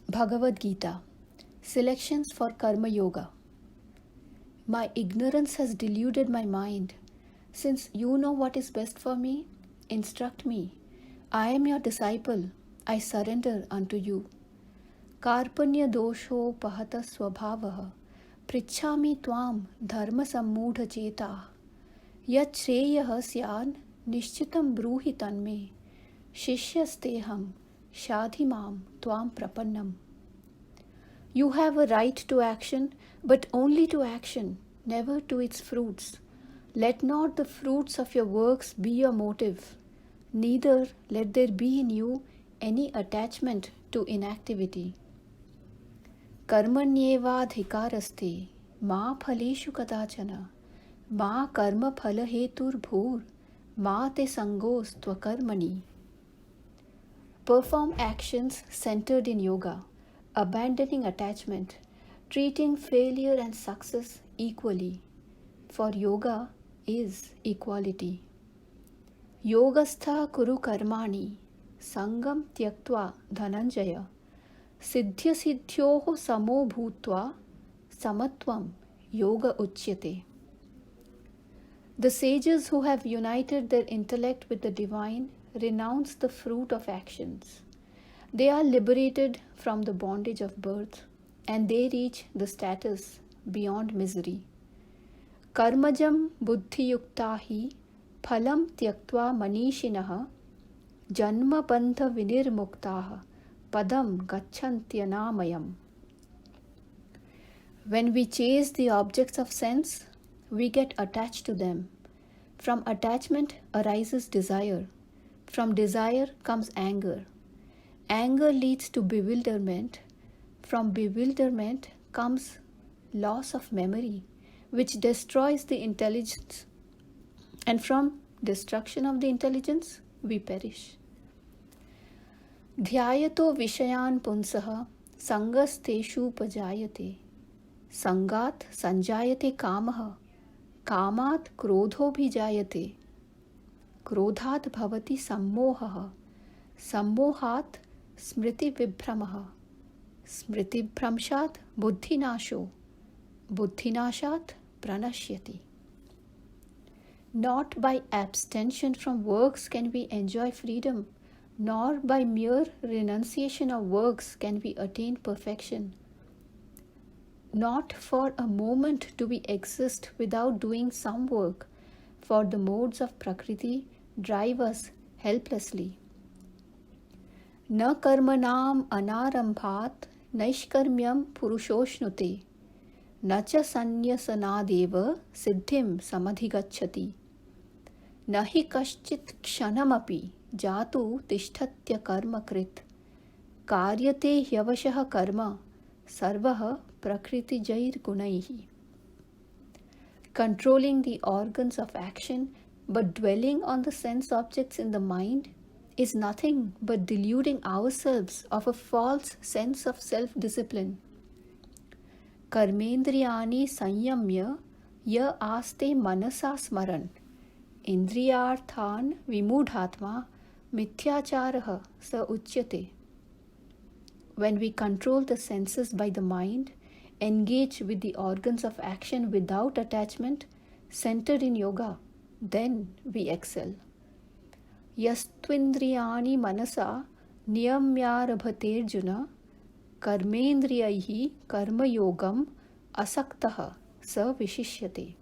Bhagavad Gita. Selections for Karma Yoga. My ignorance has deluded my mind. Since you know what is best for me, instruct me. I am your disciple. I surrender unto you. Karpanya dosho pahata swabhavaha. Prichhami tvam dharma sammudha cheta. Yat shreyah syan nishchitam bruhi tanme. Shishyasteham shadhimam tvam prapannam. You have a right to action, but only to action, never to its fruits. Let not the fruits of your works be your motive, neither let there be in you any attachment to inactivity. Karmanyevadhikaraste ma phaleshu kadachana ma karma phalahetur bhur ma te sangos tvakarmani. Perform actions centered in yoga, abandoning attachment, treating failure and success equally, for yoga is equality. Yogastha kuru karmani sangam tyaktva dhananjaya siddhya siddhyoho samo bhutva samatvam yoga uchyate. The sages who have united their intellect with the divine renounce the fruit of actions. They are liberated from the bondage of birth and they reach the status beyond misery. Karmajam buddhiyuktahi phalam tyaktva manishinaha janma bandha vinirmuktaha padam gacchantyanāmayam. When we chase the objects of sense, we get attached to them. From attachment arises desire. From desire comes anger. Anger leads to bewilderment. From bewilderment comes loss of memory, which destroys the intelligence. And from destruction of the intelligence, we perish. Dhyayato vishayan punsaha sangasteshu pajayate sangat sanjayate kamaha kamat krodho bhijayate krodhat bhavati sammohaha sammohat smriti vibhramaha smriti bhramshat buddhinasho buddhinashat pranashyati. Not by abstention from works can we enjoy freedom, nor by mere renunciation of works can we attain perfection. Not for a moment do we exist without doing some work, for the modes of Prakriti drive us helplessly. Na karmanam anarambhat naishkarmyam purushoshnute na cha sanyasanadeva siddhim samadhigacchati na hi kaschit kshanamapi jatu tishthatya karma krit karyate hyavashah karma sarvah prakriti jair gunaihi. Controlling the organs of action but dwelling on the sense objects in the mind is nothing but deluding ourselves of a false sense of self-discipline. Karmendriyani sanyamya ya aste manasa smaran indriyarthan vimudhatma mithyacharah sa uchyate. When we control the senses by the mind, engage with the organs of action without attachment, centered in yoga, then we excel. Yastvindriyani manasa niyamyarabhaterjuna karmendriyaihi karma yogam asaktaha sa vishishyate.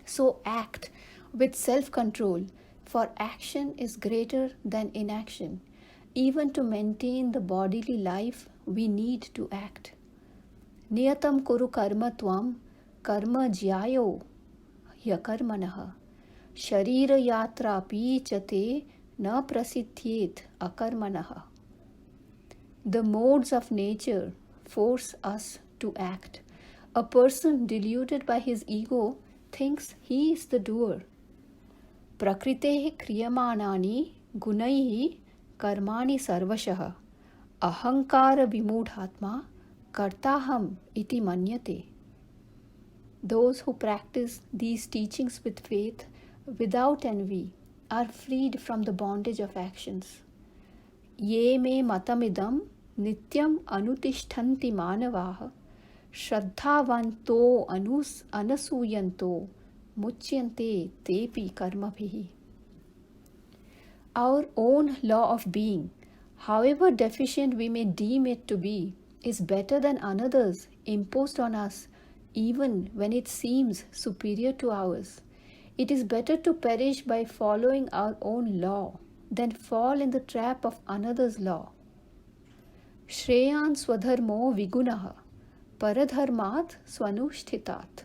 So act with self-control, for action is greater than inaction. Even to maintain the bodily life, we need to act. Niyatam kuru karma tvam karma jyayo yakarmanaha sharira yatra pichate na prasiddhyet akarmanaha. The modes of nature force us to act. A person deluded by his ego thinks he is the doer. Prakritehi kriyamanani gunaihi karmani sarvashah ahankara vimudhatma kartaham iti manyate. Those who practice these teachings with faith, without envy, are freed from the bondage of actions. Ye me matamidam nityam anutishtanti manavaha shraddhavanto anasuyanto muchyante tepi karmabhihi. Our own law of being, however deficient we may deem it to be, is better than another's imposed on us, even when it seems superior to ours. It is better to perish by following our own law than fall in the trap of another's law. Shreyan swadharmo vigunaha paradharmat swanushthitat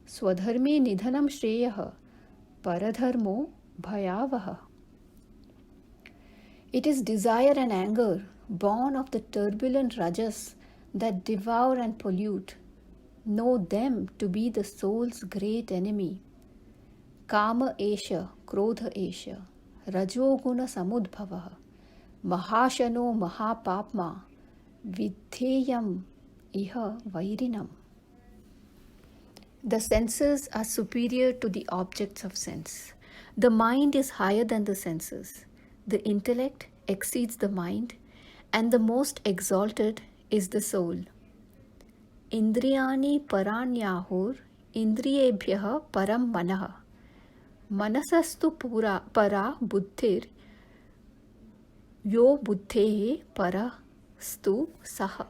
swadharme nidhanam shreyaha paradharmo bhayavaha. It is desire and anger, born of the turbulent rajas that devour and pollute. Know them to be the soul's great enemy. Kama esha, krodha esha, rajoguna samudbhavaha, mahashano mahapapma, vidheyam iha vairinam. The senses are superior to the objects of sense. The mind is higher than the senses. The intellect exceeds the mind, and the most exalted is the soul. Indriyani paranyahur indriyebhyah param manah manasastu para buddhir yo buddhehe parastu saha.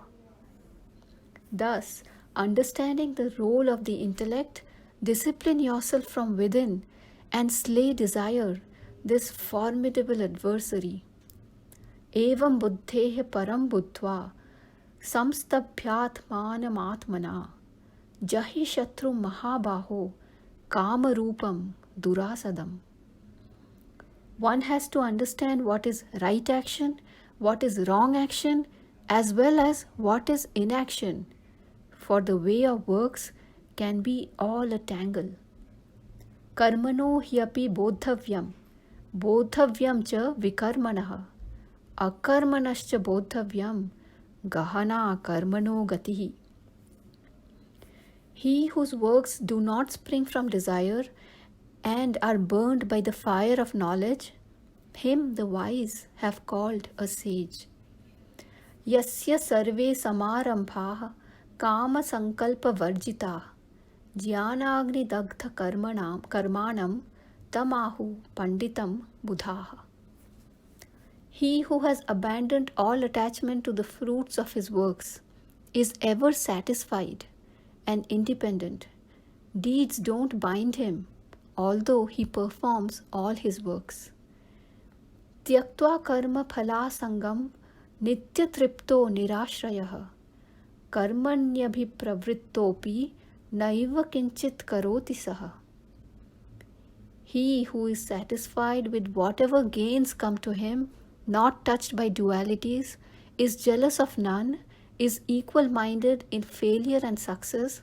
Thus, understanding the role of the intellect, discipline yourself from within and slay desire, this formidable adversary. Evam buddhehe param buddhva samstabhyatmanam jahi shatru mahabaho kamarupam durasadam. One has to understand what is right action, what is wrong action, as well as what is inaction, for the way of works can be all a tangle. Karmano hyapi bodhavyam bodhavyam cha vikarmanah akarmanascha bodhavyam gahana karmano gatihi. He whose works do not spring from desire and are burned by the fire of knowledge, him the wise have called a sage. Yasya sarve samarambhaah kama sankalpa varjita jnanagni dagdha karmanam tamahu panditam buddhaha. He who has abandoned all attachment to the fruits of his works is ever satisfied and independent. Deeds don't bind him, although he performs all his works. Tyaktva karma phala sangam nitya tripto nirashrayah karmanyabhipravrittopi naiva kinchit karoti saha. He who is satisfied with whatever gains come to him, not touched by dualities, is jealous of none, is equal-minded in failure and success,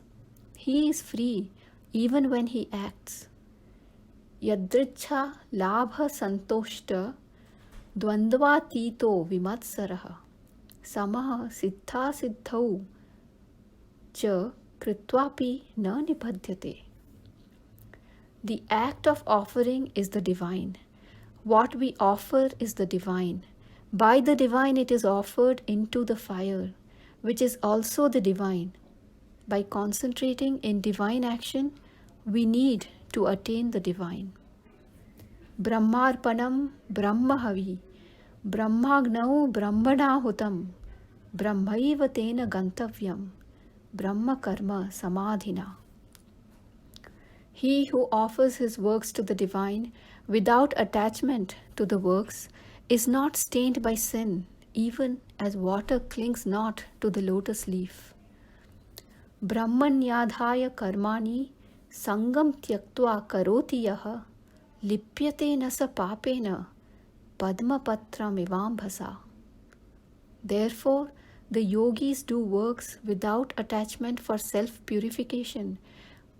he is free even when he acts. Yadricha labha santoshta dvandvatito vimatsaraha samaha siddha siddhau cha kritvapi na nibhadyate. The act of offering is the divine. What we offer is the divine. By the divine it is offered into the fire, which is also the divine. By concentrating in divine action, we need to attain the divine. Brahmarpanam brahmahavi brahmagnau brahmanahutam brahmaiva tena gantavyam brahma karma samadhina. He who offers his works to the divine without attachment to the works is not stained by sin, even as water clings not to the lotus leaf. Brahmanyadhaya karmani sangam tyaktva karoti yaha lipyate nasa papena padmapatram ivambhasa. Therefore, the yogis do works without attachment for self-purification,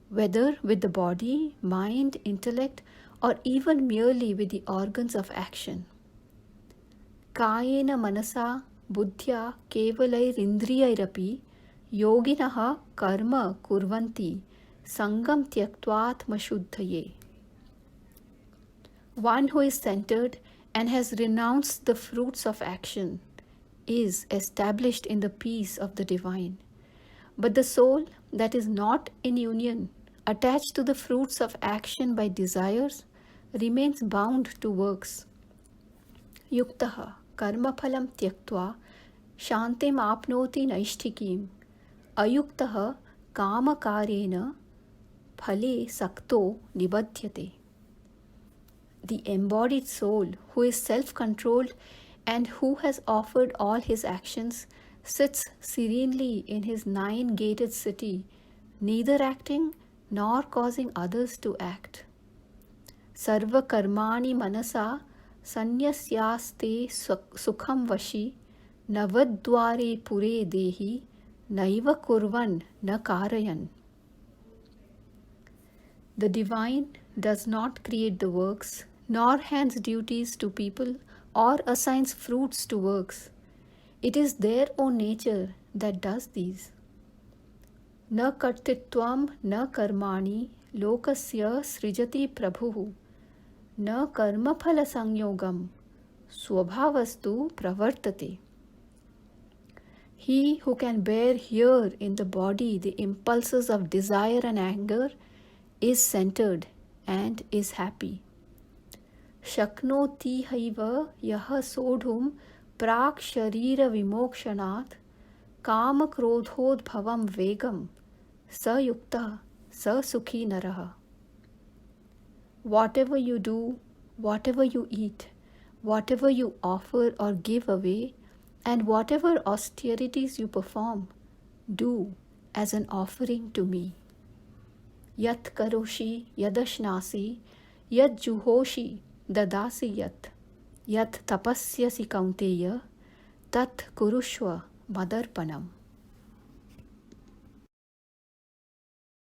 whether with the body, mind, intellect, or even merely with the organs of action. Kayena manasa buddhya kevalairindriyairapi yoginaha karma kurvanti sangam tyaktvatma shuddhaye. One who is centered and has renounced the fruits of action is established in the peace of the divine. But the soul that is not in union, attached to the fruits of action by desires, remains bound to works. Yuktaha karmaphalam tyaktva shantim apnoti naishtikim ayuktaha kamakarena phale sakto nibadhyate. The embodied soul, who is self-controlled and who has offered all his actions, sits serenely in his 9-gated city, neither acting nor causing others to act. Sarva karmani manasa sanyasyaste sukham vashi navadware pure dehi naiva kurvan na karayan. The divine does not create the works, nor hands duties to people, or assigns fruits to works. It is their own nature that does these. Na kartitvam na karmani lokasya srijati prabhu na karmaphala sanyogam swabhavastu pravartate. He who can bear here in the body the impulses of desire and anger is centered and is happy. Shaknoti haiva yaha sodhum prak sharira vimokshanat kama krodhod bhavam vegam sayukta sasukhi naraha. Whatever you do, whatever you eat, whatever you offer or give away, and whatever austerities you perform, do as an offering to me. Yat karoshi yadashnasi yat juhoshi dadasi yat tapasyasi kaunteya tat kurushva madarpanam.